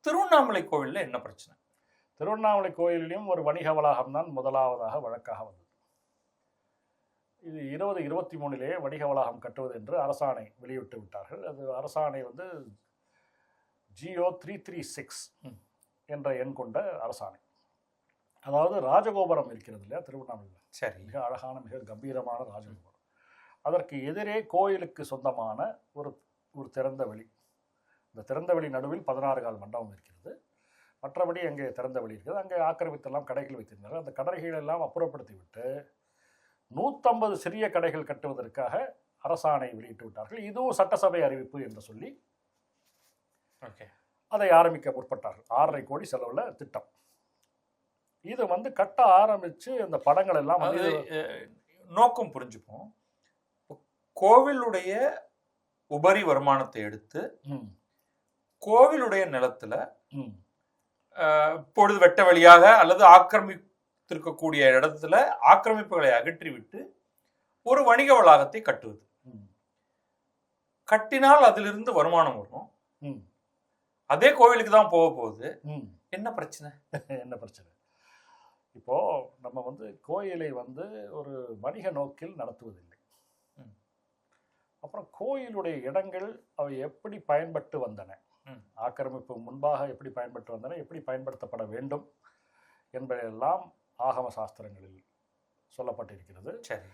திருவண்ணாமலை கோவில்ல என்ன பிரச்சனை? திருவண்ணாமலை கோயிலிலும் ஒரு வணிக வளாகம் தான் முதலாவதாக வழக்காக வந்தது. இது 2023 வணிக வளாகம் கட்டுவது என்று அரசாணை வெளியிட்டு விட்டார்கள். அது அரசாணை வந்து GO336 என்ற எண் கொண்ட அரசாணை. அதாவது ராஜகோபுரம் இருக்கிறது இல்லையா திருவண்ணாமலையில், சரி, மிக அழகான மிக கம்பீரமான ராஜகோபுரம். அதற்கு எதிரே கோயிலுக்கு சொந்தமான ஒரு திறந்த வெளி. இந்த திறந்த வெளி நடுவில் 16 கால் மண்டபம் இருக்கிறது. மற்றபடி அங்கே திறந்த வெளி இருக்கிறது. அங்கே ஆக்கிரமித்தெல்லாம் கடைகள் வைத்திருந்தார்கள். அந்த கடைகள் எல்லாம் அப்புறப்படுத்தி விட்டு 150 சிறிய கடைகள் கட்டுவதற்காக அரசாணை வெளியிட்டு விட்டார்கள். இதுவும் சட்டசபை அறிவிப்பு என்று சொல்லி அதை ஆரம்பிக்க முற்பட்டார்கள். 6.5 கோடி செலவுல திட்டம். இது வந்து கட்ட ஆரம்பிச்சு அந்த படங்கள் எல்லாம் நோக்கம் புரிஞ்சுப்போம். கோவிலுடைய உபரி வருமானத்தை எடுத்து கோவிலுடைய நிலத்துல பொழுது வெட்ட வழியாக அல்லது ஆக்கிரமித்திருக்கக்கூடிய இடத்துல ஆக்கிரமிப்புகளை அகற்றிவிட்டு ஒரு வணிக வளாகத்தை கட்டுவது. கட்டினால் அதிலிருந்து வருமானம் வரும். அதே கோவிலுக்கு தான் போக போகுது. என்ன பிரச்சனை? என்ன பிரச்சனை? இப்போ நம்ம வந்து கோயிலை வந்து ஒரு வணிக நோக்கில் நடத்துவதில்லை. அப்புறம் கோயிலுடைய இடங்கள் அவை எப்படி பயன்பட்டு வந்தன, ஆக்கிரமிப்பு முன்பாக எப்படி பயன்பட்டு வந்தன, எப்படி பயன்படுத்தப்பட வேண்டும் என்பதெல்லாம் ஆகம சாஸ்திரங்களில் சொல்லப்பட்டிருக்கிறது. சரி.